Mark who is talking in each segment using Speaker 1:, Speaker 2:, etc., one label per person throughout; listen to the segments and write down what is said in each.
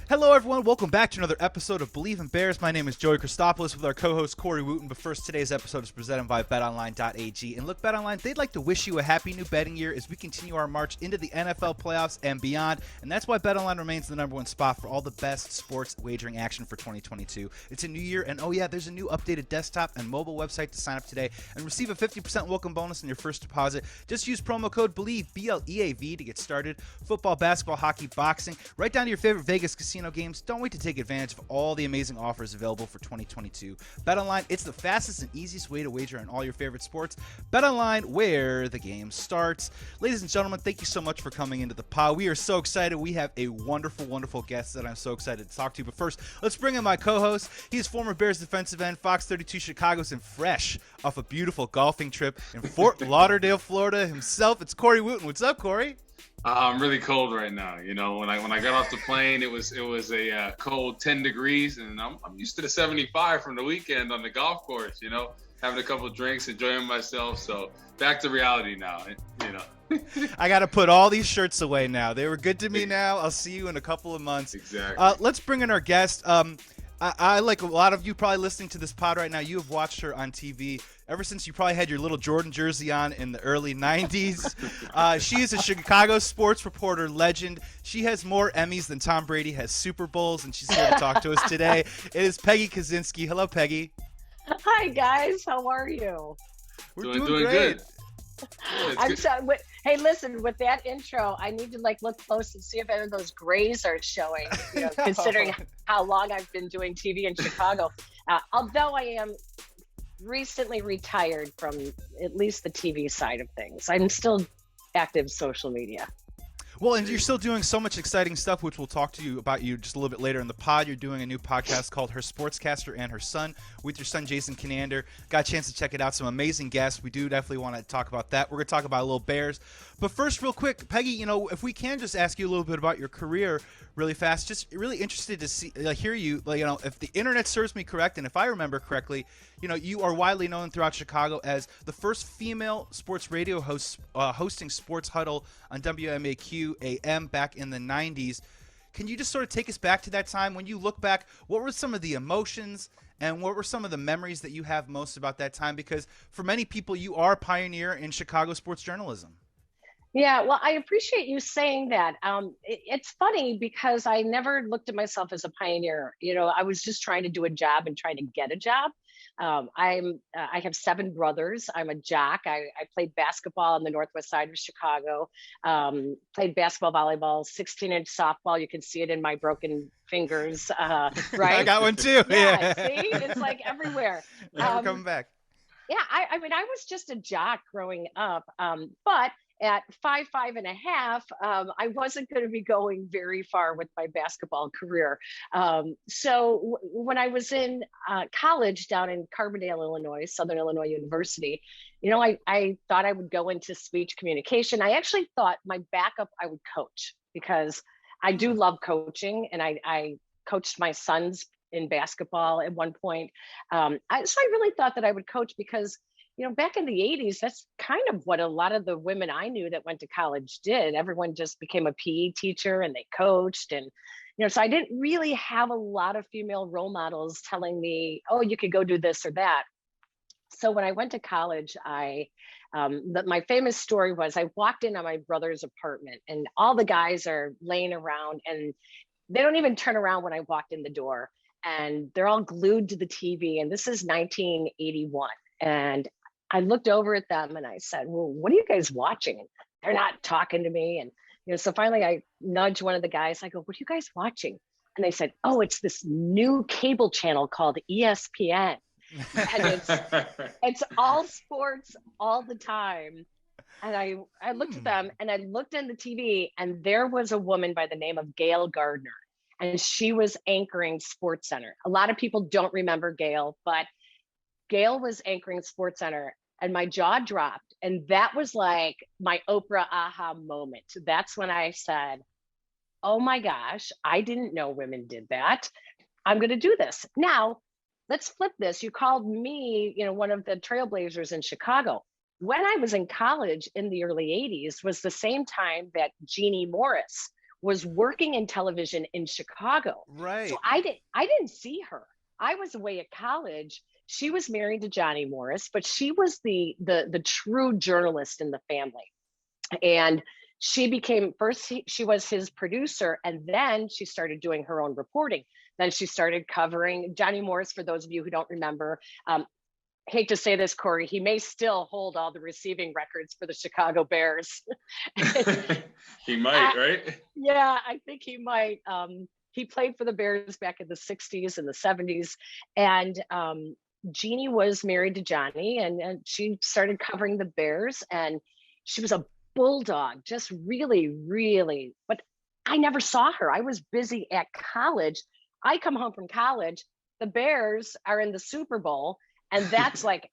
Speaker 1: Hello, everyone. Welcome back to another episode of Believe in Bears. My name is Joey Christopoulos with our co-host Corey Wooten. But first, today's episode is presented by BetOnline.ag. And look, BetOnline, they'd like to wish you a happy new betting year as we continue our march into the NFL playoffs and beyond. And that's why BetOnline remains the number one spot for all the best sports wagering action for 2022. It's a new year, and oh yeah, there's a new updated desktop and mobile website to sign up today and receive a 50% welcome bonus on your first deposit. Just use promo code BELIEVE, BLEAV, to get started. Football, basketball, hockey, boxing, right down to your favorite Vegas casino games. Don't wait to take advantage of all the amazing offers available for 2022. BetOnline, it's the fastest and easiest way to wager on all your favorite sports. BetOnline, where the game starts. Ladies and gentlemen, thank you so much for coming into the pod. We are so excited. We have a wonderful, wonderful guest that I'm so excited to talk to. But first, let's bring in my co-host. He's former Bears defensive end, Fox 32 Chicago's, and fresh off a beautiful golfing trip in Fort Lauderdale, Florida himself. It's Corey Wooten. What's up, Corey?
Speaker 2: I'm really cold right now. You know, when I got off the plane, it was a cold 10 degrees, and I'm used to the 75 from the weekend on the golf course. You know, having a couple of drinks, enjoying myself. So back to reality now. You know,
Speaker 1: I got to put all these shirts away now. They were good to me. Now I'll see you in a couple of months.
Speaker 2: Exactly.
Speaker 1: Let's bring in our guest. I like a lot of you probably listening to this pod right now. You have watched her on TV ever since you probably had your little Jordan jersey on in the early 90s. She is a Chicago sports reporter legend. She has more Emmys than Tom Brady has Super Bowls, and she's here to talk to us today. It is Peggy Kusinski. Hello, Peggy.
Speaker 3: Hi, guys. How are you?
Speaker 1: We're
Speaker 2: doing
Speaker 1: great.
Speaker 2: good.
Speaker 3: I'm so. Hey, listen. With that intro, I need to look close and see if any of those grays are showing. You know, considering how long I've been doing TV in Chicago. Although I am recently retired from at least the TV side of things, I'm still active social media.
Speaker 1: Well, and you're still doing so much exciting stuff, which we'll talk to you about you just a little bit later in the pod. You're doing a new podcast called Her Sportscaster and Her Son with your son, Jason Conander. Got a chance to check it out. Some amazing guests. We do definitely want to talk about that. We're going to talk about a little Bears. But first, real quick, Peggy, you know, if we can just ask you a little bit about your career really fast, just really interested to see, hear you, you know, if the internet serves me correct, and if I remember correctly, you know, you are widely known throughout Chicago as the first female sports radio host hosting Sports Huddle on WMAQ AM back in the 90s. Can you just sort of take us back to that time? When you look back, what were some of the emotions and what were some of the memories that you have most about that time? Because for many people, you are a pioneer in Chicago sports journalism.
Speaker 3: Yeah, well, I appreciate you saying that. It's funny because I never looked at myself as a pioneer. You know, I was just trying to do a job and trying to get a job. I have 7 brothers. I'm a jock. I played basketball on the northwest side of Chicago. Played basketball, volleyball, 16-inch softball. You can see it in my broken fingers, right?
Speaker 1: I got one too.
Speaker 3: Yeah, see, it's like everywhere.
Speaker 1: Never coming back.
Speaker 3: Yeah, I mean, I was just a jock growing up, but at 5'5.5", I wasn't going to be going very far with my basketball career. So when I was in college down in Carbondale, Illinois, Southern Illinois University, you know, I thought I would go into speech communication. I actually thought my backup, I would coach, because I do love coaching, and I coached my sons in basketball at one point. So I really thought that I would coach because, you know, back in the 80s, that's kind of what a lot of the women I knew that went to college did. Everyone just became a PE teacher and they coached. And, you know, so I didn't really have a lot of female role models telling me, oh, you could go do this or that. So when I went to college, my famous story was I walked in on my brother's apartment and all the guys are laying around and they don't even turn around when I walked in the door, and they're all glued to the TV. And this is 1981. And I looked over at them and I said, well, what are you guys watching? And they're not talking to me. And, you know, so finally I nudged one of the guys. I go, what are you guys watching? And they said, oh, it's this new cable channel called ESPN. And it's all sports all the time. And I looked at them and I looked in the TV, and there was a woman by the name of Gail Gardner. And she was anchoring SportsCenter. A lot of people don't remember Gail, but Gail was anchoring SportsCenter, and my jaw dropped. And that was like my Oprah aha moment. That's when I said, oh my gosh, I didn't know women did that. I'm going to do this. Now, let's flip this. You called me, you know, one of the trailblazers in Chicago. When I was in college in the early 80s was the same time that Jeannie Morris was working in television in Chicago.
Speaker 1: Right.
Speaker 3: So I didn't see her. I was away at college. She was married to Johnny Morris, but she was the true journalist in the family. And she became first, she was his producer, and then she started doing her own reporting. Then she started covering Johnny Morris. For those of you who don't remember, hate to say this, Corey, he may still hold all the receiving records for the Chicago Bears.
Speaker 2: He might, right?
Speaker 3: Yeah, I think he might. He played for the Bears back in the 60s and the 70s. And Jeannie was married to Johnny, and she started covering the Bears. And she was a bulldog, just really, really. But I never saw her. I was busy at college. I come home from college. The Bears are in the Super Bowl. And that's like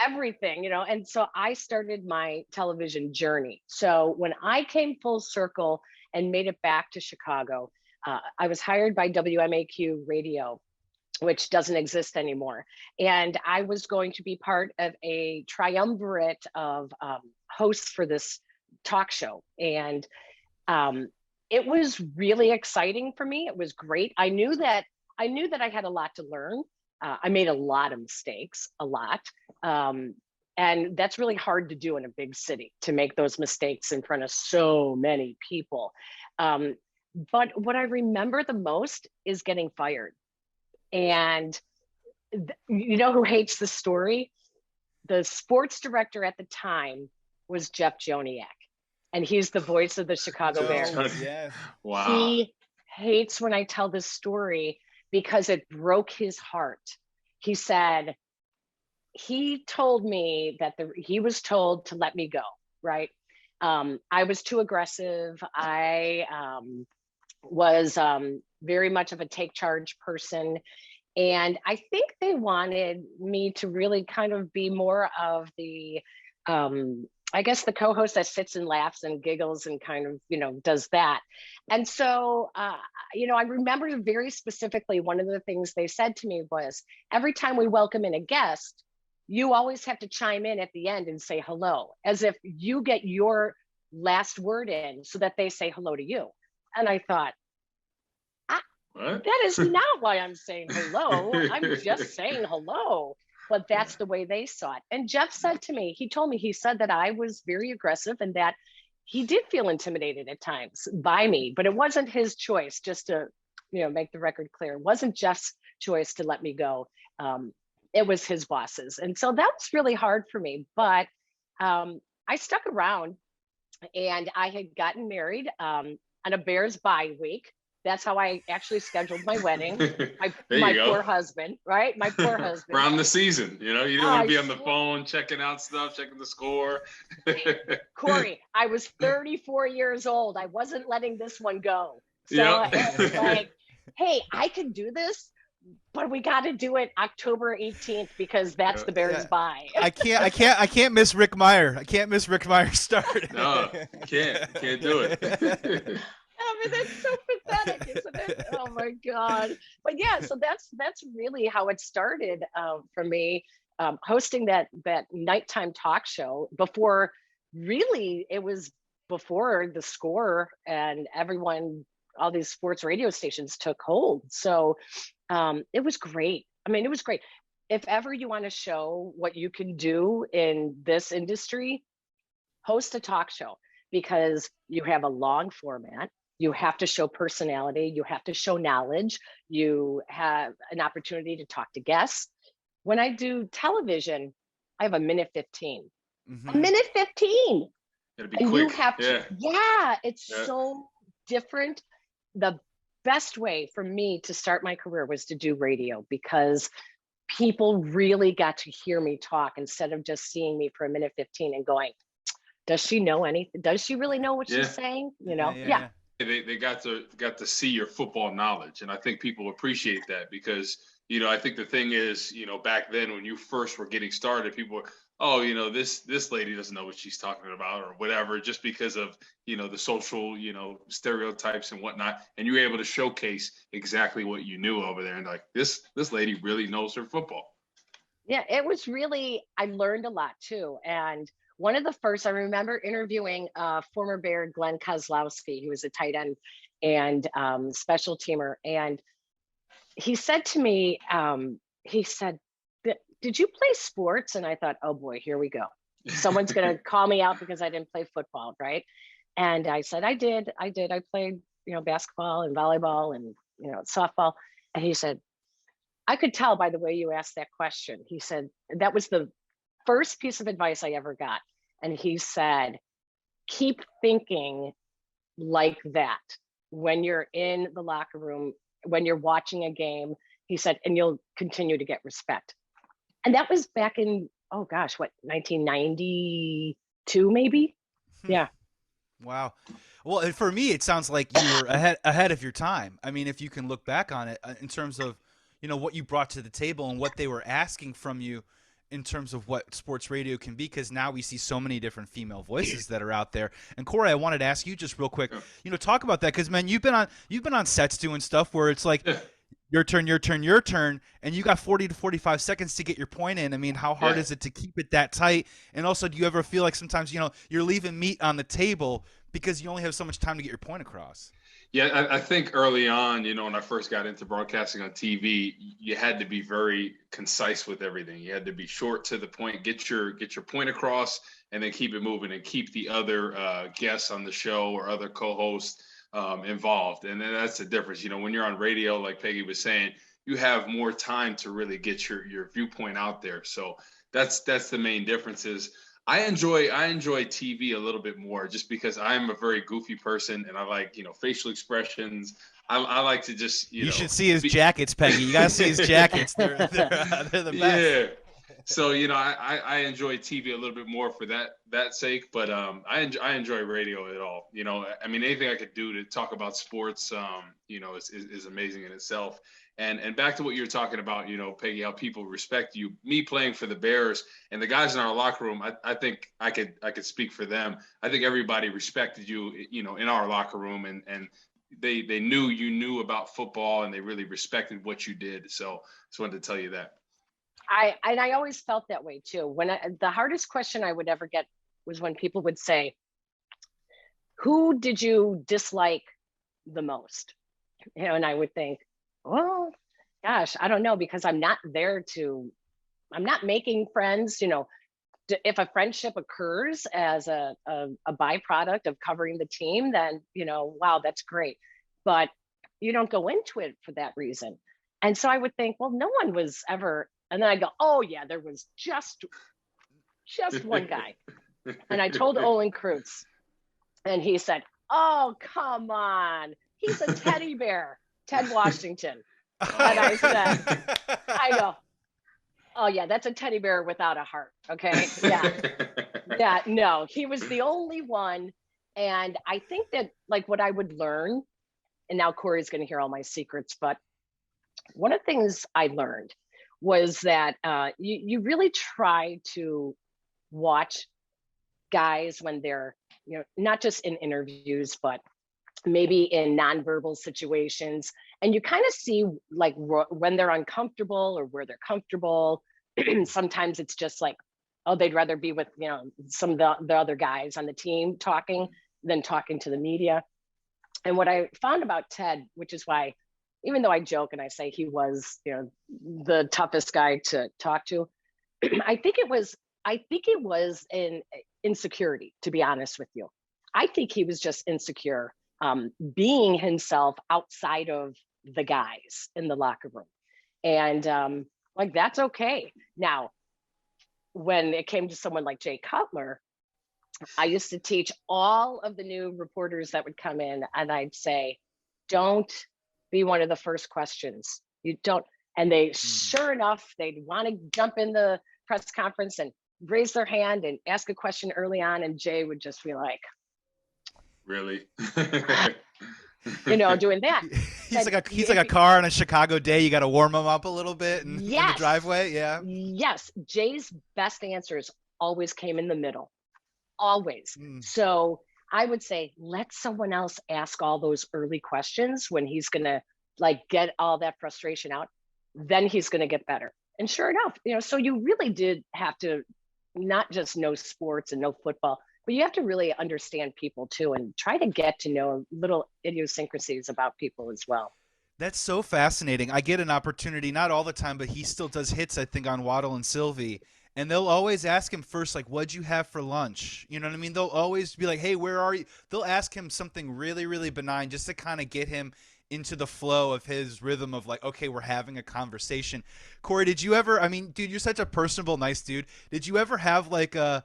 Speaker 3: everything, you know. And so I started my television journey. So when I came full circle and made it back to Chicago, I was hired by WMAQ Radio, which doesn't exist anymore. And I was going to be part of a triumvirate of hosts for this talk show. And it was really exciting for me. It was great. I knew that I had a lot to learn. I made a lot of mistakes, a lot. And that's really hard to do in a big city, to make those mistakes in front of so many people. But what I remember the most is getting fired. And you know who hates the story? The sports director at the time was Jeff Joniak, and he's the voice of the Chicago Bears.
Speaker 1: Yeah.
Speaker 2: Wow.
Speaker 3: He hates when I tell this story because it broke his heart. He said, he told me that he was told to let me go, right? I was too aggressive. I was very much of a take charge person. And I think they wanted me to really kind of be more of the, I guess, the co-host that sits and laughs and giggles and kind of, you know, does that. And so, you know, I remember very specifically, one of the things they said to me was, every time we welcome in a guest, you always have to chime in at the end and say hello, as if you get your last word in so that they say hello to you. And I thought, that is not why I'm saying hello. I'm just saying hello. But that's the way they saw it. And Jeff said to me, he told me, he said that I was very aggressive and that he did feel intimidated at times by me, but it wasn't his choice, just to, you know, make the record clear. It wasn't Jeff's choice to let me go. It was his boss's. And so that was really hard for me, but I stuck around, and I had gotten married on a Bears bye week. That's how I actually scheduled my wedding. My poor husband, right? My poor husband.
Speaker 2: Around the season, you know, you didn't want to be on the phone, checking out stuff, checking the score.
Speaker 3: Corey, I was 34 years old. I wasn't letting this one go. So it was like, hey, I can do this, but we got to do it October 18th because that's the Bears bye.
Speaker 1: I can't miss Rick Meyer. I can't miss Rick Meyer's start.
Speaker 2: No, can't do it.
Speaker 3: I mean, that's so pathetic, isn't it? Oh my God. But yeah, so that's really how it started for me, hosting that nighttime talk show before, really, it was before the Score and everyone, all these sports radio stations took hold. So it was great. I mean, it was great. If ever you want to show what you can do in this industry, host a talk show, because you have a long format. You have to show personality. You have to show knowledge. You have an opportunity to talk to guests. When I do television, I have a minute 15.
Speaker 1: Mm-hmm.
Speaker 3: A minute 15.
Speaker 2: It'll be quick.
Speaker 3: You have to, it's so different. The best way for me to start my career was to do radio, because people really got to hear me talk instead of just seeing me for a minute 15 and going, does she know anything? Does she really know what she's saying? You know? Yeah.
Speaker 2: They got to see your football knowledge. And I think people appreciate that, because, you know, I think the thing is, you know, back then when you first were getting started, people were, oh, you know, this lady doesn't know what she's talking about or whatever, just because of, you know, the social, you know, stereotypes and whatnot. And you were able to showcase exactly what you knew over there. And like, this lady really knows her football.
Speaker 3: Yeah, it was really, I learned a lot too. And one of the first, I remember interviewing former Bear Glenn Kozlowski. He was a tight end and special teamer. And he said to me, he said, did you play sports? And I thought, oh boy, here we go. Someone's going to call me out because I didn't play football, right? And I said, I did. I played, basketball and volleyball and, softball. And he said, I could tell by the way you asked that question. He said, that was the first piece of advice I ever got. And he said, keep thinking like that when you're in the locker room, when you're watching a game. He said, and you'll continue to get respect. And that was back in, 1992, maybe? Yeah.
Speaker 1: Wow. Well, and for me, it sounds like you were ahead of your time. I mean, if you can look back on it in terms of, what you brought to the table and what they were asking from you in terms of what sports radio can be, because now we see so many different female voices that are out there. And Corey, I wanted to ask you just real quick, talk about that, because man, you've been on sets doing stuff where it's like your turn, and you got 40 to 45 seconds to get your point in. I mean, how hard is it to keep it that tight? And also, do you ever feel like sometimes you're leaving meat on the table because you only have so much time to get your point across?
Speaker 2: Yeah, I think early on, when I first got into broadcasting on TV, you had to be very concise with everything. You had to be short to the point, get your point across, and then keep it moving and keep the other guests on the show or other co-hosts involved. And then that's the difference. When you're on radio, like Peggy was saying, you have more time to really get your viewpoint out there. So that's the main difference. Is I enjoy TV a little bit more just because I'm a very goofy person and I like, facial expressions. I like to just,
Speaker 1: you should see his jackets, Peggy. You got to see his jackets. They're the best.
Speaker 2: Yeah. So, I enjoy TV a little bit more for that sake, but I enjoy radio at all. I mean, anything I could do to talk about sports, is amazing in itself. And back to what you were talking about, Peggy, how people respect you. Me playing for the Bears and the guys in our locker room, I think I could speak for them. I think everybody respected you, in our locker room, and they knew you knew about football and they really respected what you did. So just wanted to tell you that.
Speaker 3: I always felt that way too. The hardest question I would ever get was when people would say, who did you dislike the most? And I would think, well, gosh, I don't know, because I'm not making friends. If a friendship occurs as a byproduct of covering the team, then, wow, that's great. But you don't go into it for that reason. And so I would think, well, no one was ever. And then I go, oh yeah, there was just one guy. And I told Olin Kreutz, and he said, oh, come on. He's a teddy bear, Ted Washington. And I go, oh yeah, that's a teddy bear without a heart. Okay. Yeah. Yeah. No, he was the only one. And I think that like what I would learn, and now Corey's going to hear all my secrets, but one of the things I learned was that you really try to watch guys when they're, not just in interviews, but maybe in nonverbal situations. And you kind of see like when they're uncomfortable or where they're comfortable. Sometimes it's just like, oh, they'd rather be with, some of the other guys on the team talking than talking to the media. And what I found about Ted, which is why, even though I joke and I say he was, the toughest guy to talk to, I think it was in insecurity, to be honest with you. I think he was just insecure, being himself outside of the guys in the locker room. And like, that's okay. Now, when it came to someone like Jay Cutler, I used to teach all of the new reporters that would come in, and I'd say, don't be one of the first questions. You don't. And they, sure enough, they'd want to jump in the press conference and raise their hand and ask a question early on. And Jay would just be like,
Speaker 2: really?
Speaker 3: Doing that.
Speaker 1: He's like a car on a Chicago day. You got to warm him up a little bit in the driveway. Yeah.
Speaker 3: Yes. Jay's best answers always came in the middle. Always. So I would say, let someone else ask all those early questions when he's going to like get all that frustration out. Then he's going to get better. And sure enough, so you really did have to not just know sports and know football, but you have to really understand people too, and try to get to know little idiosyncrasies about people as well.
Speaker 1: That's so fascinating. I get an opportunity, not all the time, but he still does hits, I think, on Waddle and Sylvie. And they'll always ask him first, like, what'd you have for lunch? You know what I mean? They'll always be like, hey, where are you? They'll ask him something really, really benign just to kind of get him into the flow of his rhythm of like, okay, we're having a conversation. Corey, did you ever, I mean, dude, you're such a personable, nice dude. Did you ever have like a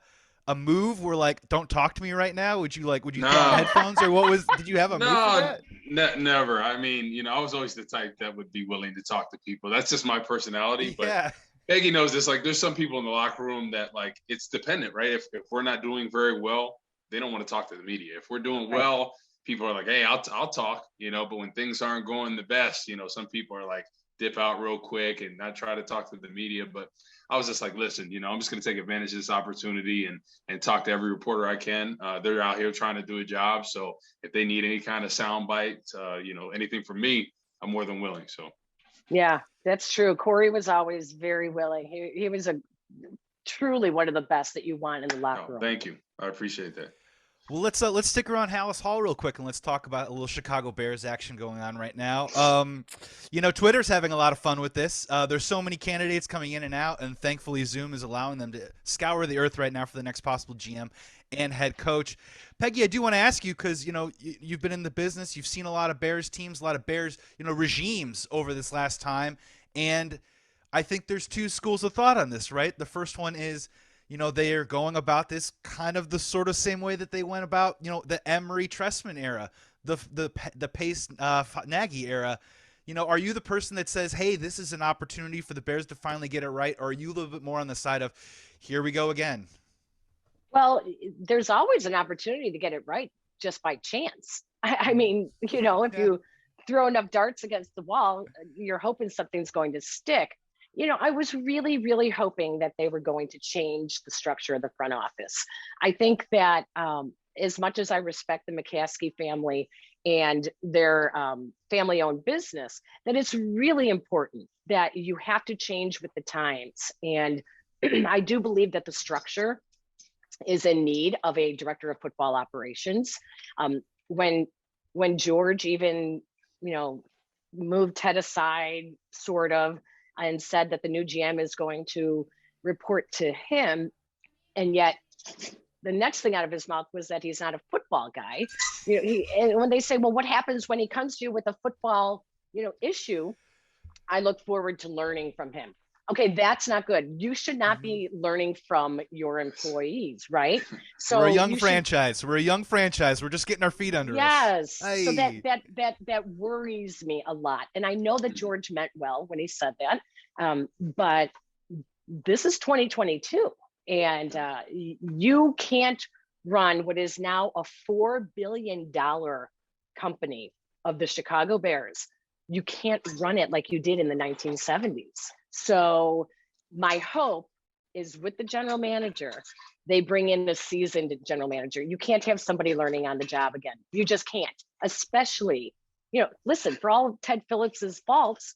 Speaker 1: move where like, don't talk to me right now? Would you put on
Speaker 2: No,
Speaker 1: headphones or did you have a move for
Speaker 2: no,
Speaker 1: that?
Speaker 2: never. I mean, I was always the type that would be willing to talk to people. That's just my personality. But
Speaker 1: Yeah.
Speaker 2: Peggy knows this. Like, there's some people in the locker room that like it's dependent, right? If we're not doing very well, they don't want to talk to the media. If we're doing
Speaker 3: Right.
Speaker 2: well, people are like, hey, I'll talk, But when things aren't going the best, some people are like dip out real quick and not try to talk to the media. But I was just like, listen, I'm just going to take advantage of this opportunity and talk to every reporter I can. They're out here trying to do a job, so if they need any kind of sound bite, anything from me, I'm more than willing. So.
Speaker 3: Yeah, that's true. Corey was always very willing. He was truly one of the best that you want in the locker room.
Speaker 2: Thank you. I appreciate that.
Speaker 1: Well, let's stick around Hallis Hall real quick and let's talk about a little Chicago Bears action going on right now. Twitter's having a lot of fun with this. There's so many candidates coming in and out, and thankfully Zoom is allowing them to scour the earth right now for the next possible GM and head coach. Peggy, I do want to ask you because you've been in the business, you've seen a lot of Bears teams, a lot of Bears regimes over this last time, and I think there's two schools of thought on this, right? The first one is, they are going about this kind of the sort of same way that they went about, the Emery Trestman era, the Pace Nagy era. Are you the person that says, hey, this is an opportunity for the Bears to finally get it right? Or are you a little bit more on the side of, here we go again?
Speaker 3: Well, there's always an opportunity to get it right just by chance. I mean, if you throw enough darts against the wall, you're hoping something's going to stick. I was really, really hoping that they were going to change the structure of the front office. I think that as much as I respect the McCaskey family and their family-owned business, that it's really important that you have to change with the times. And I do believe that the structure is in need of a director of football operations. When George even, moved Ted aside, sort of, and said that the new GM is going to report to him, and yet the next thing out of his mouth was that he's not a football guy. And when they say, well, what happens when he comes to you with a football, issue? I look forward to learning from him. Okay, that's not good. You should not be learning from your employees, right?
Speaker 1: So we're a young franchise. We're a young franchise. We're just getting our feet under us.
Speaker 3: Yes. Hey. So that worries me a lot. And I know that George meant well when he said that. But this is 2022, and you can't run what is now a $4 billion company of the Chicago Bears. You can't run it like you did in the 1970s. So my hope is with the general manager, they bring in a seasoned general manager. You can't have somebody learning on the job again. You just can't, especially, listen, for all of Ted Phillips's faults,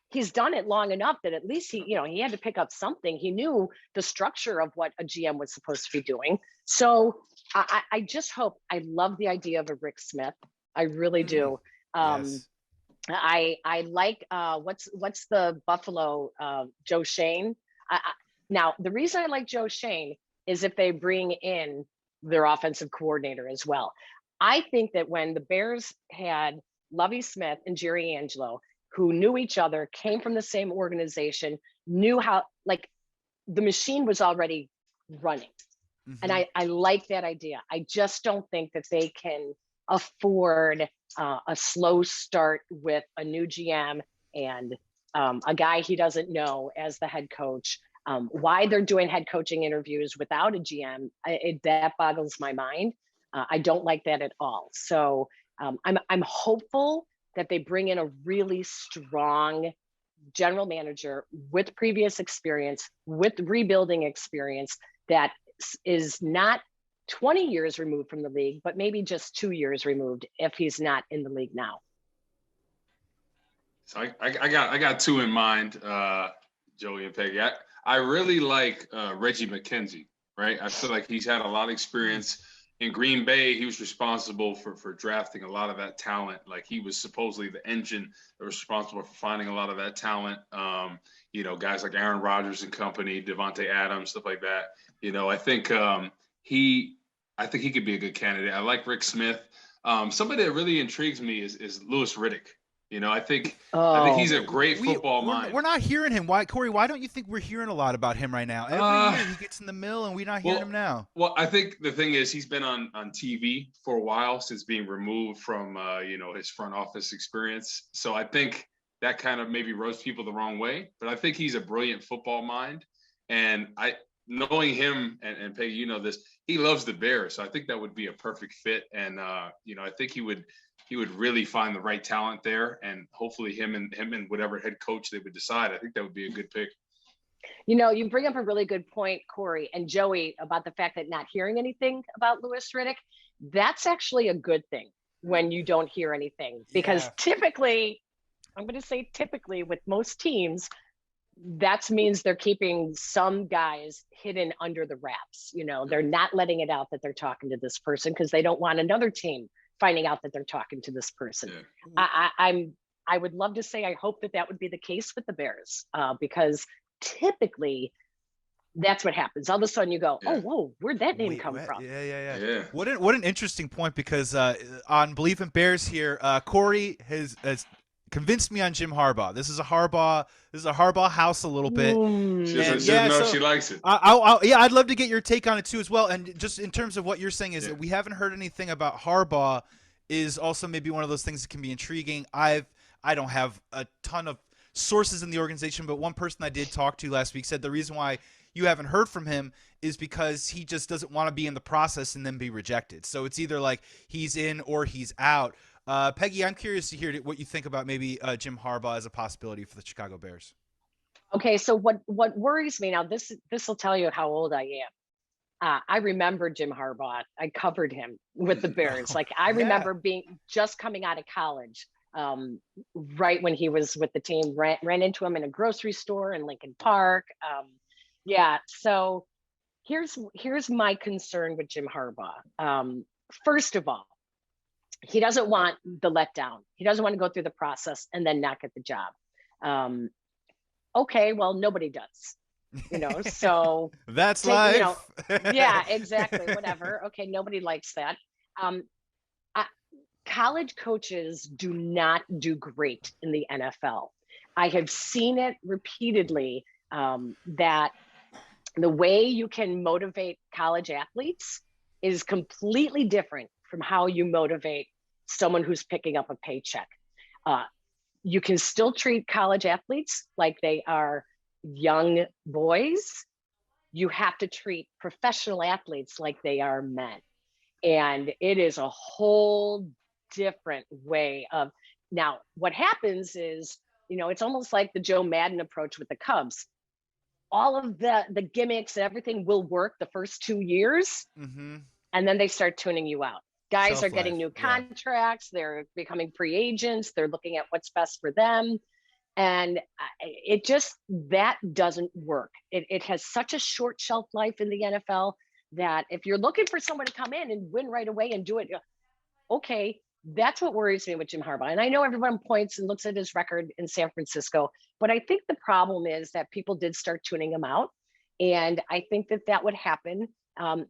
Speaker 3: he's done it long enough that at least he had to pick up something. He knew the structure of what a GM was supposed to be doing. So I just hope, I love the idea of a Rick Smith. I really do.
Speaker 1: Yes.
Speaker 3: I like what's the Buffalo Joe Shane. Now the reason I like Joe Shane is if they bring in their offensive coordinator as well. I think that when the Bears had Lovie Smith and Jerry Angelo, who knew each other, came from the same organization, knew how, like, the machine was already running. Mm-hmm. And I like that idea. I just don't think that they can afford a slow start with a new GM and a guy he doesn't know as the head coach. Why they're doing head coaching interviews without a GM, that boggles my mind. I don't like that at all. So I'm hopeful that they bring in a really strong general manager with previous experience, with rebuilding experience, that is not 20 years removed from the league, but maybe just 2 years removed if he's not in the league now.
Speaker 2: So I got two in mind, Joey and Peggy. I really like Reggie McKenzie, right? I feel like he's had a lot of experience in Green Bay. He was responsible for drafting a lot of that talent. Like he was supposedly the engine that was responsible for finding a lot of that talent. Guys like Aaron Rodgers and company, Devontae Adams, stuff like that. I think he could be a good candidate. I like Rick Smith. Somebody that really intrigues me is Louis Riddick. I think he's a great football mind.
Speaker 1: We're not hearing him. Why, Corey? Why don't you think we're hearing a lot about him right now? Every year he gets in the mill, and we're not hearing him now.
Speaker 2: Well, I think the thing is he's been on TV for a while since being removed from his front office experience. So I think that kind of maybe rubs people the wrong way. But I think he's a brilliant football mind, and knowing him and Peggy, you know this, he loves the Bears. So I think that would be a perfect fit. And I think he would really find the right talent there, and hopefully him and whatever head coach they would decide. I think that would be a good pick.
Speaker 3: You bring up a really good point, Corey and Joey, about the fact that not hearing anything about Louis Riddick. That's actually a good thing when you don't hear anything, because typically, I'm going to say typically with most teams, that means they're keeping some guys hidden under the wraps. They're not letting it out that they're talking to this person because they don't want another team finding out that they're talking to this person. Yeah. I would love to say, I hope that would be the case with the Bears, because typically that's what happens. All of a sudden you go, oh, whoa, where'd that name come from?
Speaker 1: Yeah. What an interesting point, because on Believe in Bears here, Corey has convinced me on Jim Harbaugh. This is a Harbaugh house a little bit.
Speaker 2: She likes it.
Speaker 1: I'd love to get your take on it too as well. And just in terms of what you're saying is that we haven't heard anything about Harbaugh is also maybe one of those things that can be intriguing. I don't have a ton of sources in the organization, but one person I did talk to last week said the reason why you haven't heard from him is because he just doesn't want to be in the process and then be rejected. So it's either like he's in or he's out. Peggy, I'm curious to hear what you think about maybe Jim Harbaugh as a possibility for the Chicago Bears.
Speaker 3: Okay, so what worries me now, this will tell you how old I am. I remember Jim Harbaugh. I covered him with the Bears. I remember being just coming out of college, right when he was with the team. Ran into him in a grocery store in Lincoln Park. So here's my concern with Jim Harbaugh. First of all, he doesn't want the letdown. He doesn't want to go through the process and then not get the job. Okay, well, nobody does, so
Speaker 1: that's life.
Speaker 3: Yeah, exactly. Whatever. Okay. Nobody likes that. College coaches do not do great in the NFL. I have seen it repeatedly, that the way you can motivate college athletes is completely different from how you motivate someone who's picking up a paycheck. You can still treat college athletes like they are young boys. You have to treat professional athletes like they are men. And it is a whole different way of, now what happens is, it's almost like the Joe Madden approach with the Cubs. All of the gimmicks and everything will work the first 2 years. Mm-hmm. And then they start tuning you out. Guys are getting new contracts. They're becoming free agents. They're looking at what's best for them. And that doesn't work. It has such a short shelf life in the NFL that if you're looking for someone to come in and win right away and do it, okay, that's what worries me with Jim Harbaugh. And I know everyone points and looks at his record in San Francisco, but I think the problem is that people did start tuning him out. And I think that would happen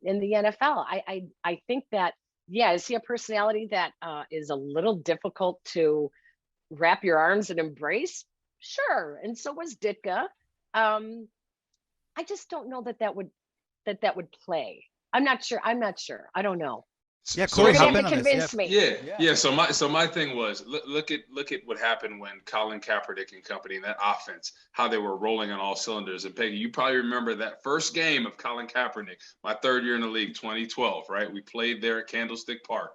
Speaker 3: in the NFL. I think that, is he a personality that is a little difficult to wrap your arms and embrace? Sure. And so was Ditka. I just don't know that would play. I'm not sure. I don't know.
Speaker 1: Yeah, Corey,
Speaker 3: you're gonna have to convince me.
Speaker 2: Yeah. So my thing was, look at what happened when Colin Kaepernick and company and that offense, how they were rolling on all cylinders. And Peggy, you probably remember that first game of Colin Kaepernick, my third year in the league, 2012, right? We played there at Candlestick Park.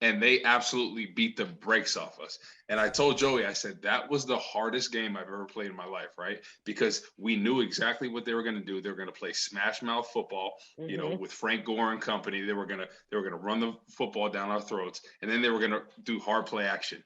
Speaker 2: And they absolutely beat the brakes off us. And I told Joey, I said, that was the hardest game I've ever played in my life, right? Because we knew exactly what they were going to do. They were going to play smash mouth football, with Frank Gore and company. They were going to run the football down our throats. And then they were going to do hard play action,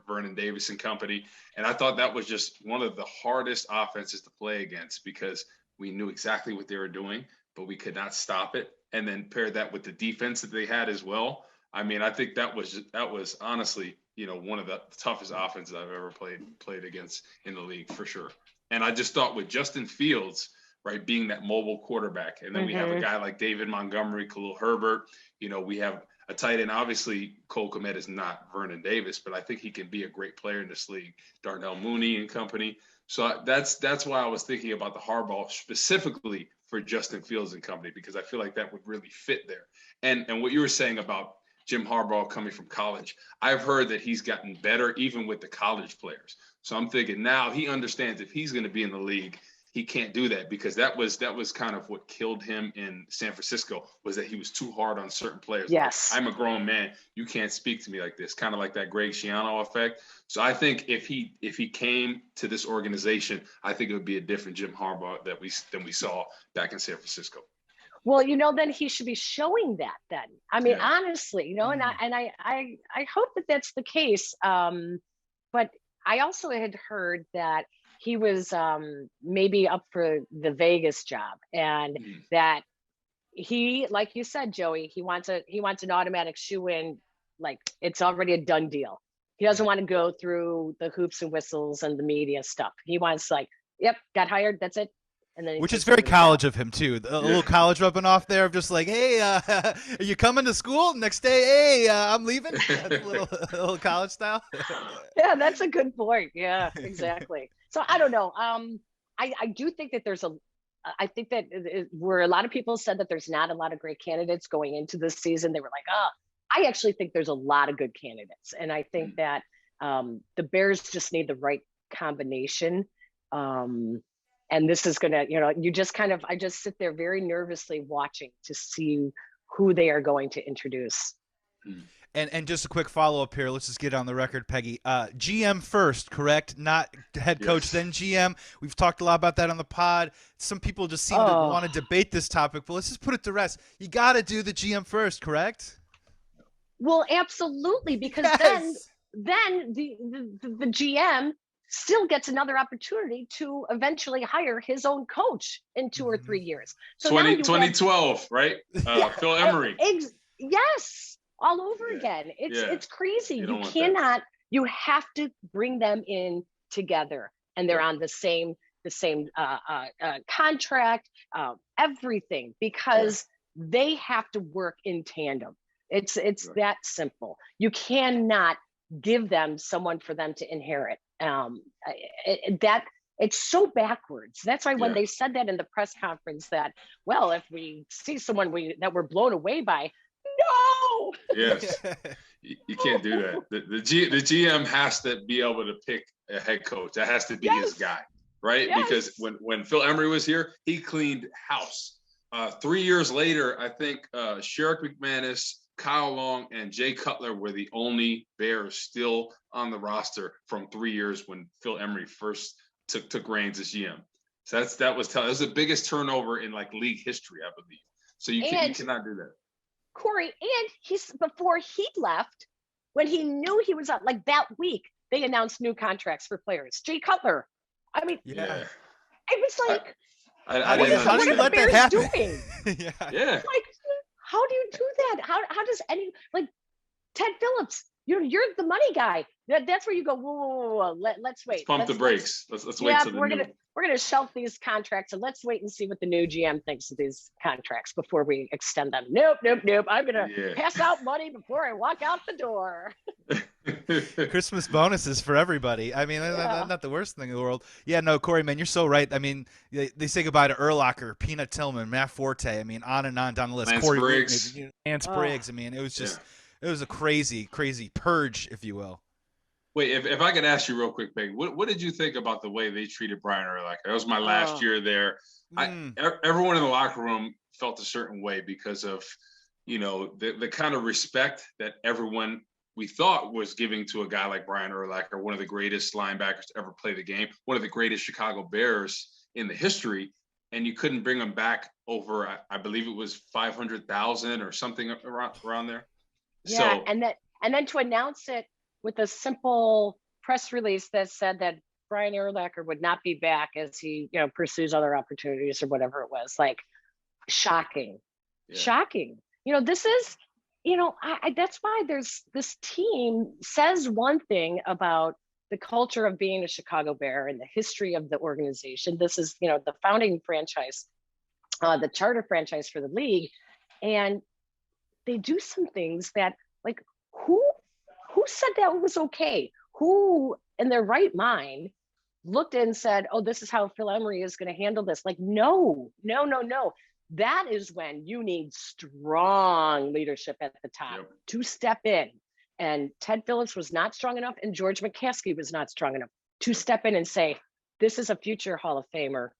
Speaker 2: Vernon Davis and company. And I thought that was just one of the hardest offenses to play against, because we knew exactly what they were doing, but we could not stop it. And then pair that with the defense that they had as well. I mean, I think that was honestly, one of the toughest offenses I've ever played against in the league for sure. And I just thought with Justin Fields, right, being that mobile quarterback, and then we have a guy like David Montgomery, Khalil Herbert. We have a tight end. Obviously, Cole Kmet is not Vernon Davis, but I think he can be a great player in this league. Darnell Mooney and company. So that's why I was thinking about the Harbaugh specifically for Justin Fields and company, because I feel like that would really fit there. And what you were saying about Jim Harbaugh coming from college, I've heard that he's gotten better even with the college players. So I'm thinking now he understands if he's going to be in the league, he can't do that, because that was kind of what killed him in San Francisco, was that he was too hard on certain players.
Speaker 3: Yes.
Speaker 2: Like, I'm a grown man. You can't speak to me like this, kind of like that Greg Schiano effect. So I think if he came to this organization, I think it would be a different Jim Harbaugh than we saw back in San Francisco.
Speaker 3: Well, then he should be showing that then. I mean, honestly, and I hope that that's the case. But I also had heard that he was maybe up for the Vegas job, and that he, like you said, Joey, he wants an automatic shoe in, like it's already a done deal. He doesn't want to go through the hoops and whistles and the media stuff. He wants yep, got hired, that's it. And then
Speaker 1: which is very college of him too. A little college rubbing off there of just like, hey, are you coming to school? Next day, hey, I'm leaving. That's a little college style.
Speaker 3: Yeah, that's a good point. Yeah, exactly. So I don't know. I do think that I think that where a lot of people said that there's not a lot of great candidates going into this season, they were like, I actually think there's a lot of good candidates. And I think that the Bears just need the right combination. And this is going to, I just sit there very nervously watching to see who they are going to introduce.
Speaker 1: And just a quick follow-up here. Let's just get on the record, Peggy. GM first, correct? Not head coach, then GM. We've talked a lot about that on the pod. Some people just seem to want to debate this topic, but let's just put it to rest. You got to do the GM first, correct?
Speaker 3: Well, absolutely, because then the GM still gets another opportunity to eventually hire his own coach in 2 or 3 years. So
Speaker 2: 2012, right? Phil Emery.
Speaker 3: Yes, all over again. It's crazy. You have to bring them in together, and they're on the same contract, everything, because they have to work in tandem. It's that simple. You cannot give them someone for them to inherit. It's so backwards. That's why when they said that in the press conference, that, well, if we see someone that we're blown away by, no.
Speaker 2: Yes, you can't do that. The GM has to be able to pick a head coach. That has to be his guy, right? Yes. Because when Phil Emery was here, he cleaned house. 3 years later, I think Sherrick McManus, Kyle Long, and Jay Cutler were the only Bears still on the roster from 3 years when Phil Emery first took reins as GM. So that was the biggest turnover in league history, I believe. So you cannot do that.
Speaker 3: Corey, and before he left, when he knew he was up, that week, they announced new contracts for players. Jay Cutler. I mean, it was like,
Speaker 2: I didn't
Speaker 3: what are the Bears doing?
Speaker 2: Yeah.
Speaker 3: How do you do that? How does Ted Phillips? You're the money guy. That's where you go. Whoa. Let's wait.
Speaker 2: Let's pump the brakes. Let's wait till
Speaker 3: we're gonna shelf these contracts, and let's wait and see what the new GM thinks of these contracts before we extend them. Nope. I'm gonna pass out money before I walk out the door.
Speaker 1: Christmas bonuses for everybody. I mean, not the worst thing in the world. Yeah, no, Corey, man, you're so right. I mean, they say goodbye to Urlacher, Peanut Tillman, Matt Forte. I mean, on and on down the list.
Speaker 2: Lance
Speaker 1: Corey
Speaker 2: Briggs.
Speaker 1: Lance Briggs. I mean, it was just it was a crazy purge, if you will.
Speaker 2: Wait, if I could ask you real quick, Peg, what did you think about the way they treated Brian Urlacher? That was my last year there. Everyone in the locker room felt a certain way because of, the kind of respect that everyone we thought was giving to a guy like Brian Urlacher, one of the greatest linebackers to ever play the game, one of the greatest Chicago Bears in the history, and you couldn't bring him back over, I believe it was 500,000 or something around there.
Speaker 3: Yeah, and then to announce it with a simple press release that said that Brian Urlacher would not be back as he, pursues other opportunities or whatever it was. Like, shocking. This is, that's why there's this team says one thing about the culture of being a Chicago Bear and the history of the organization. This is, the founding franchise, the charter franchise for the league. And they do some things that, like, who said that was okay? Who in their right mind looked and said, oh, this is how Phil Emery is going to handle this? Like, no. That is when you need strong leadership at the top to step in. And Ted Phillips was not strong enough, and George McCaskey was not strong enough to step in and say, this is a future Hall of Famer.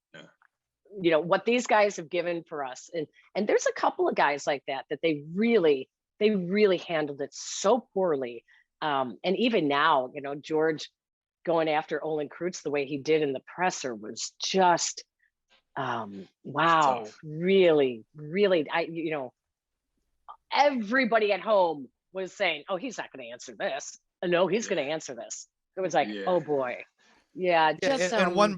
Speaker 3: Yeah. What these guys have given for us. And there's a couple of guys like that they really handled it so poorly. And even now, George going after Olin Kreutz the way he did in the presser was just, wow, really, everybody at home was saying, oh, he's not going to answer this. No, he's going to answer this. It was like, oh boy. Yeah, just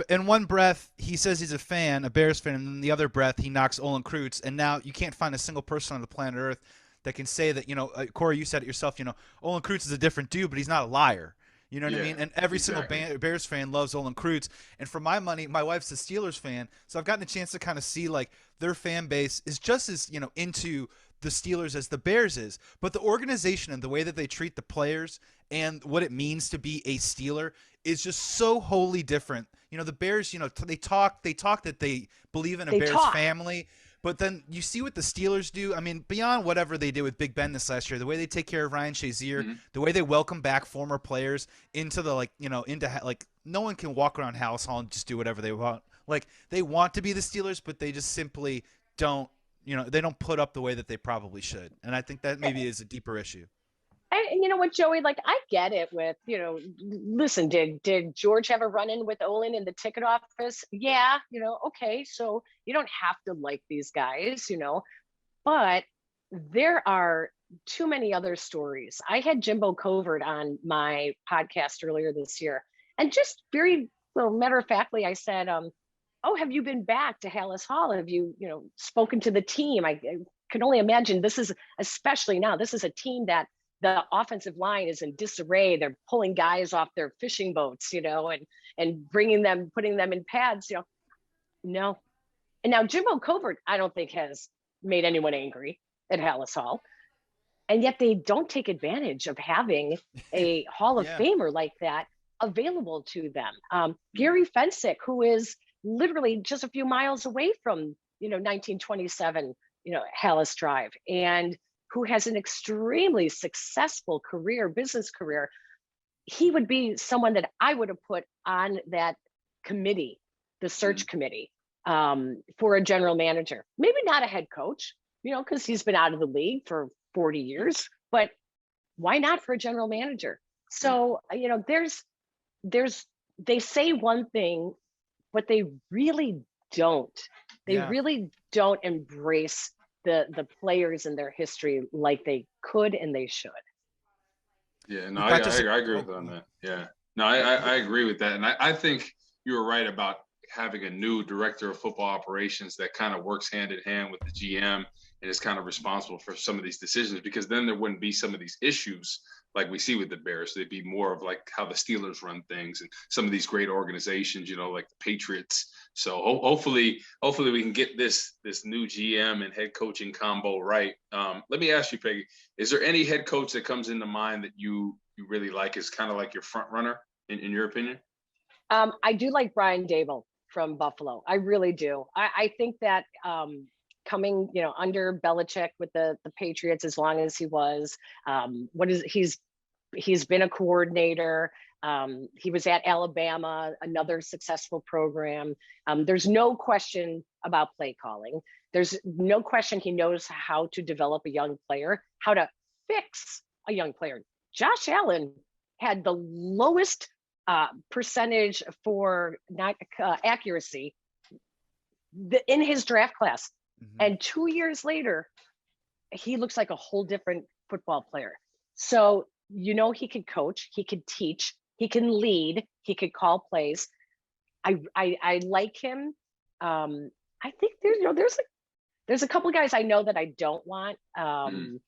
Speaker 1: in one breath he says he's a fan, a Bears fan, and in the other breath he knocks Olin Kreutz, and now you can't find a single person on the planet Earth that can say that, Corey, you said it yourself, Olin Kreutz is a different dude, but he's not a liar. You know what I mean? And every single Bears fan loves Olin Kreutz. And for my money, my wife's a Steelers fan, so I've gotten a chance to kind of see, like, their fan base is just as, into the Steelers as the Bears is. But the organization and the way that they treat the players and what it means to be a Steeler is just so wholly different. The Bears, they talk that they believe in a Bears family. But then you see what the Steelers do. I mean, beyond whatever they did with Big Ben this last year, the way they take care of Ryan Shazier, the way they welcome back former players into the, no one can walk around Hallis Hall and just do whatever they want. Like, they want to be the Steelers, but they just simply don't, they don't put up the way that they probably should. And I think that maybe is a deeper issue.
Speaker 3: And you know what, Joey, like, I get it with, listen, did George have a run-in with Olin in the ticket office? Yeah, okay. So you don't have to like these guys, but there are too many other stories. I had Jimbo Covert on my podcast earlier this year, and just very matter of factly, I said, oh, have you been back to Hallis Hall? Have you, spoken to the team? I can only imagine this is, especially now, this is a team that the offensive line is in disarray. They're pulling guys off their fishing boats, and bringing them, putting them in pads, no. And now Jimbo Covert, I don't think has made anyone angry at Hallis Hall. And yet they don't take advantage of having a Hall of Famer like that available to them. Gary Fensick, who is literally just a few miles away from, 1927, Hallis Drive, and who has an extremely successful business career, he would be someone that I would have put on that committee, the search committee, for a general manager. Maybe not a head coach, because he's been out of the league for 40 years, but why not for a general manager? So, they say one thing, but they really don't. They really don't embrace the players and their history like they could and they should.
Speaker 2: Yeah, no, I agree with on that. Yeah, no, I agree with that. And I think you were right about having a new director of football operations that kind of works hand in hand with the GM and is kind of responsible for some of these decisions, because then there wouldn't be some of these issues like we see with the Bears. They'd be more of like how the Steelers run things and some of these great organizations, like the Patriots. So hopefully we can get this new GM and head coaching combo right. Let me ask you, Peggy, is there any head coach that comes into mind that you really like, is kind of like your front runner in your opinion?
Speaker 3: I do like Brian Daboll from Buffalo. I really do. I think that coming, under Belichick with the Patriots, as long as he was, he's been a coordinator. He was at Alabama, another successful program. There's no question about play calling. There's no question he knows how to develop a young player, how to fix a young player. Josh Allen had the lowest percentage for accuracy in his draft class. Mm-hmm. And 2 years later, he looks like a whole different football player. So, he could coach, he could teach, He can lead. He could call plays. I like him. I think there's a couple of guys I know that I don't want. And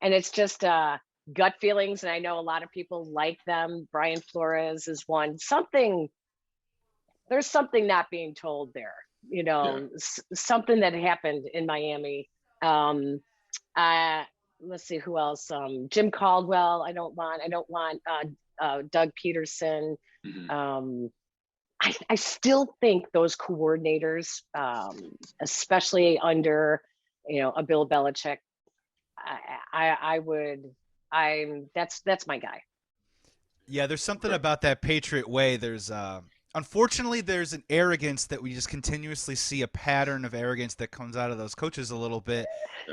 Speaker 3: it's just gut feelings. And I know a lot of people like them. Brian Flores is one. There's something not being told there, something that happened in Miami. Let's see who else. Jim Caldwell. I don't want Doug Peterson. I still think those coordinators, especially under, a Bill Belichick, that's my guy.
Speaker 1: Yeah, there's something about that Patriot way. Unfortunately, there's an arrogance that we just continuously see, a pattern of arrogance that comes out of those coaches a little bit.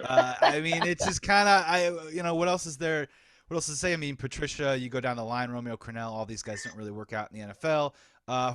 Speaker 1: I mean, it's just kind of, what else is there? What else to say? I mean, Patricia, you go down the line, Romeo Crennel, all these guys don't really work out in the NFL.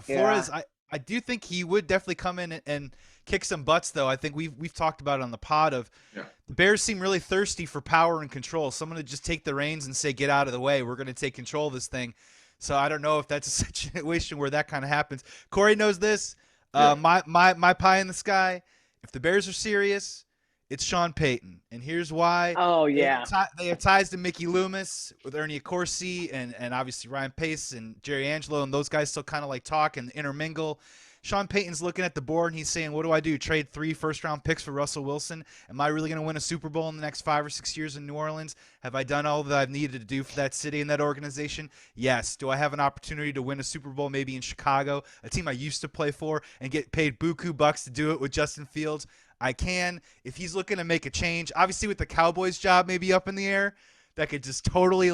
Speaker 1: Flores, I do think he would definitely come in and kick some butts, though. I think we've talked about it on the pod of the Bears seem really thirsty for power and control. Someone to just take the reins and say, get out of the way. We're going to take control of this thing. So I don't know if that's a situation where that kind of happens. Corey knows this. My pie in the sky. If the Bears are serious, it's Sean Payton. And here's why.
Speaker 3: Oh, yeah.
Speaker 1: They have ties to Mickey Loomis with Ernie Accorsi and obviously Ryan Pace and Jerry Angelo, and those guys still kind of like talk and intermingle. Sean Payton's looking at the board and he's saying, what do I do? Trade 3 first-round picks for Russell Wilson? Am I really going to win a Super Bowl in the next 5 or 6 years in New Orleans? Have I done all that I've needed to do for that city and that organization? Yes. Do I have an opportunity to win a Super Bowl maybe in Chicago, a team I used to play for, and get paid buku bucks to do it with Justin Fields? I can. If he's looking to make a change, obviously with the Cowboys job maybe up in the air, that could just totally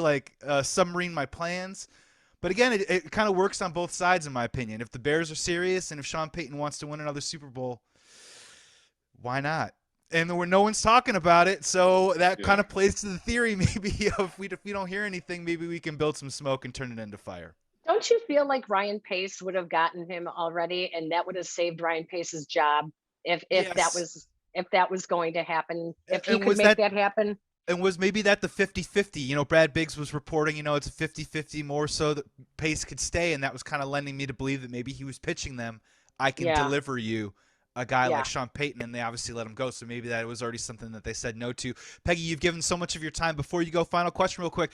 Speaker 1: submarine my plans. But again, it kind of works on both sides, in my opinion. If the Bears are serious and if Sean Payton wants to win another Super Bowl, why not? And no one's talking about it, so that kind of plays to the theory maybe of if we don't hear anything, maybe we can build some smoke and turn it into fire.
Speaker 3: Don't you feel like Ryan Pace would have gotten him already, and that would have saved Ryan Pace's job if that was going to happen? If he could make that happen?
Speaker 1: And was maybe that the 50-50? Brad Biggs was reporting, it's a 50-50 more so that Pace could stay, and that was kind of lending me to believe that maybe he was pitching them, I can deliver you a guy like Sean Payton, and they obviously let him go, so maybe that was already something that they said no to. Peggy, you've given so much of your time. Before you go, final question real quick.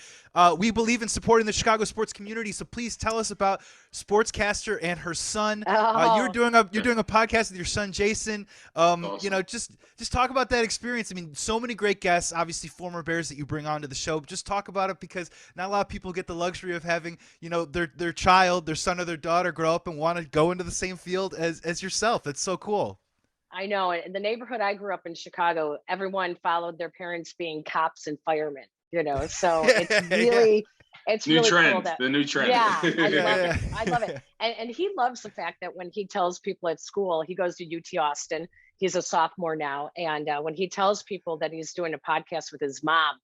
Speaker 1: We believe in supporting the Chicago sports community, so please tell us about sportscaster and her son. You're doing a podcast with your son, Jason.
Speaker 2: Awesome.
Speaker 1: Just talk about that experience. I mean, so many great guests, obviously former Bears that you bring onto the show. Just talk about it, because not a lot of people get the luxury of having, their child, their son or their daughter grow up and want to go into the same field as yourself. That's so cool.
Speaker 3: I know. In the neighborhood I grew up in, Chicago, everyone followed their parents being cops and firemen, so it's really, it's
Speaker 2: new
Speaker 3: really
Speaker 2: trend,
Speaker 3: cool
Speaker 2: the new trend.
Speaker 3: Yeah, I love it. And he loves the fact that when he tells people at school, he goes to UT Austin, he's a sophomore now. And when he tells people that he's doing a podcast with his mom,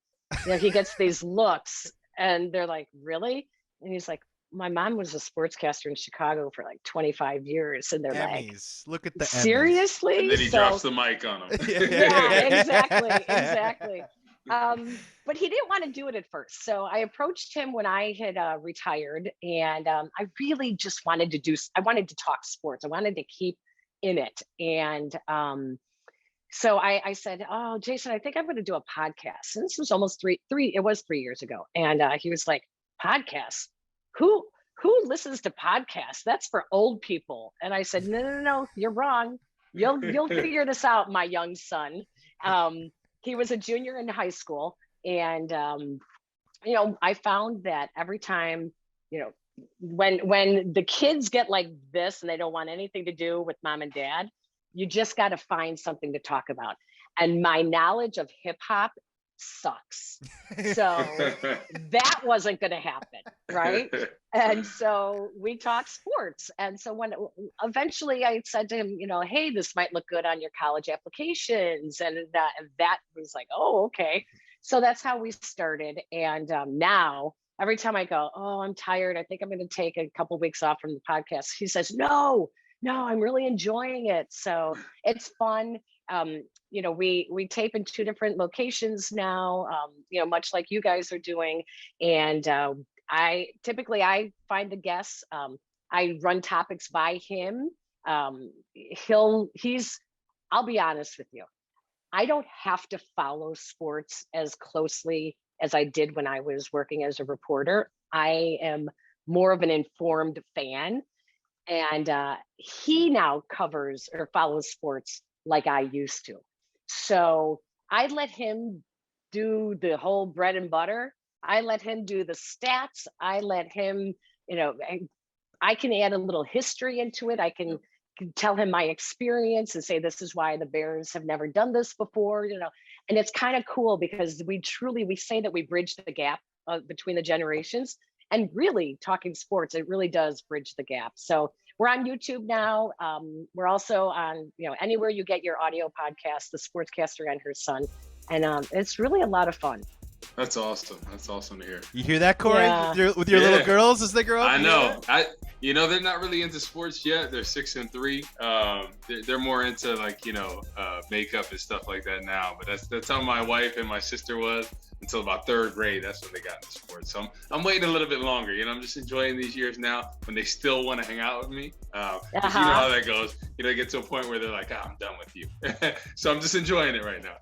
Speaker 3: he gets these looks and they're like, really? And he's like, my mom was a sportscaster in Chicago for like 25 years. And they're
Speaker 1: Emmys. Look at the
Speaker 3: seriously?
Speaker 1: Emmys.
Speaker 2: And then he drops the mic on him.
Speaker 3: Yeah, exactly. But he didn't want to do it at first. So I approached him when I had retired, and I really just wanted to talk sports. I wanted to keep in it. And so I said, oh, Jason, I think I'm going to do a podcast. And this was almost 3 years ago. And he was like, podcasts? Who listens to podcasts? That's for old people. And I said, no, you're wrong. You'll figure this out, my young son. He was a junior in high school. And, I found that every time, when the kids get like this and they don't want anything to do with mom and dad, you just got to find something to talk about. And my knowledge of hip hop sucks. So that wasn't going to happen. Right. And so we talked sports. And so when eventually I said to him, hey, this might look good on your college applications. And that was like, oh, okay. So that's how we started. And now every time I go, oh, I'm tired, I think I'm going to take a couple of weeks off from the podcast, he says, no, I'm really enjoying it. So it's fun. We tape in 2 different locations now, much like you guys are doing. And I find the guests. I run topics by him. I'll be honest with you. I don't have to follow sports as closely as I did when I was working as a reporter. I am more of an informed fan. And he now covers or follows sports like I used to. So I let him do the whole bread and butter. I let him do the stats. I let him, I can add a little history into it. I can tell him my experience and say, this is why the Bears have never done this before, and it's kind of cool because we say that we bridge the gap between the generations. And really, talking sports, it really does bridge the gap. So we're on YouTube now. We're also on, anywhere you get your audio podcast, The Sportscaster and Her Son. And it's really a lot of fun.
Speaker 2: That's awesome. That's awesome to hear.
Speaker 1: You hear that, Corey?
Speaker 3: Yeah.
Speaker 1: With your little girls as they grow up?
Speaker 2: I know. They're not really into sports yet. They're 6 and 3. They're more into makeup and stuff like that now. But that's how my wife and my sister was until about 3rd grade. That's when they got into sports. So I'm waiting a little bit longer. I'm just enjoying these years now when they still want to hang out with me. 'Cause you know how that goes. They get to a point where they're like, I'm done with you. So I'm just enjoying it right now.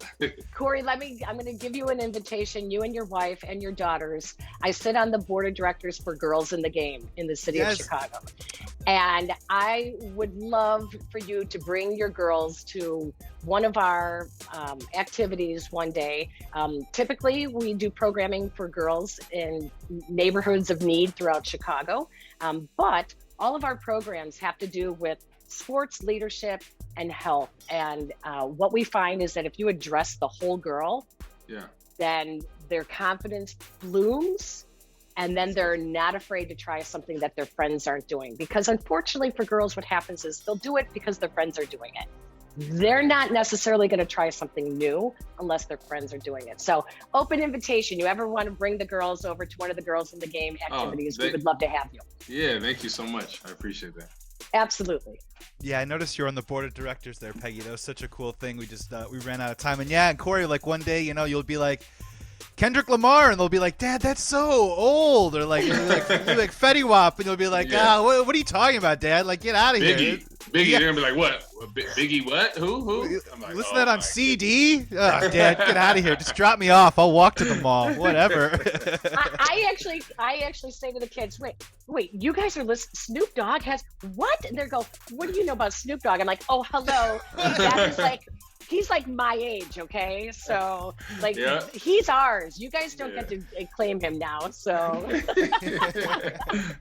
Speaker 3: Corey, I'm going to give you an invitation, you and your wife and your daughters. I sit on the board of directors for Girls in the Game in the city of Chicago. And I would love for you to bring your girls to one of our activities one day. Typically, we do programming for girls in neighborhoods of need throughout Chicago. But all of our programs have to do with sports, leadership, and health. And what we find is that if you address the whole girl, then their confidence blooms. And then they're not afraid to try something that their friends aren't doing. Because unfortunately for girls, what happens is they'll do it because their friends are doing it. They're not necessarily going to try something new unless their friends are doing it. So open invitation. You ever want to bring the girls over to one of the Girls in the Game activities, we would love to have you.
Speaker 2: Yeah, thank you so much. I appreciate that.
Speaker 3: Absolutely.
Speaker 1: Yeah, I noticed you're on the board of directors there, Peggy. That was such a cool thing. We just we ran out of time. And Corey, one day, you'll be like Kendrick Lamar, and they'll be like, Dad, that's so old. Or like Fetty Wap, and you'll be like, what are you talking about, Dad? Get out of here.
Speaker 2: Biggie, they're going to be like, what? Biggie what? Who? I'm like,
Speaker 1: listen to that on CD? Oh, Dad, get out of here. Just drop me off. I'll walk to the mall. Whatever.
Speaker 3: I actually say to the kids, wait, you guys are listening. Snoop Dogg has what? And they go, what do you know about Snoop Dogg? I'm like, oh, hello. That is he's my age, okay? So he's ours. You guys don't get to claim him now. So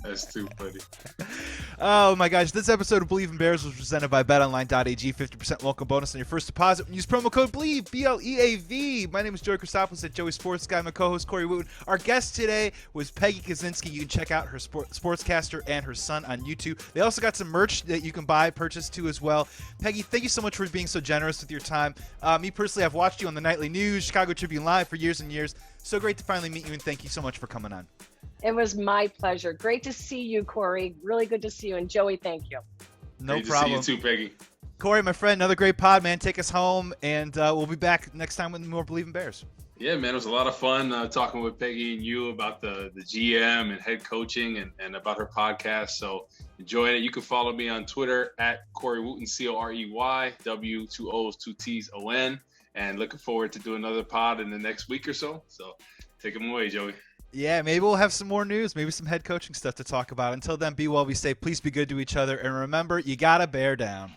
Speaker 2: that's too funny.
Speaker 1: Oh my gosh, this episode of Believe in Bears was presented by BetOnline.ag. 50% welcome bonus on your first deposit. Use promo code BLEAV, B-L-E-A-V. My name is Joey Christopoulos at Joey Sports Guy. My co-host Corey Wooten. Our guest today was Peggy Kusinski. You can check out her Sportscaster and Her Son on YouTube. They also got some merch that you can purchase too as well. Peggy, thank you so much for being so generous with your time. Me personally, I've watched you on the Nightly News, Chicago Tribune Live for years and years. So great to finally meet you, and thank you so much for coming on.
Speaker 3: It was my pleasure. Great to see you, Corey. Really good to see you. And Joey, thank you.
Speaker 1: No
Speaker 2: great
Speaker 1: problem.
Speaker 2: To see you too, Peggy.
Speaker 1: Corey, my friend, another great pod, man. Take us home, and we'll be back next time with more Believe in Bears.
Speaker 2: Yeah, man, it was a lot of fun talking with Peggy and you about the GM and head coaching and about her podcast. So enjoying it. You can follow me on Twitter at Corey Wooten, Corey, W, 2 O's, 2 T's, O-N. And looking forward to do another pod in the next week or so. So take them away, Joey.
Speaker 1: Yeah, maybe we'll have some more news, maybe some head coaching stuff to talk about. Until then, be well, be safe. Please be good to each other. And remember, you got to bear down.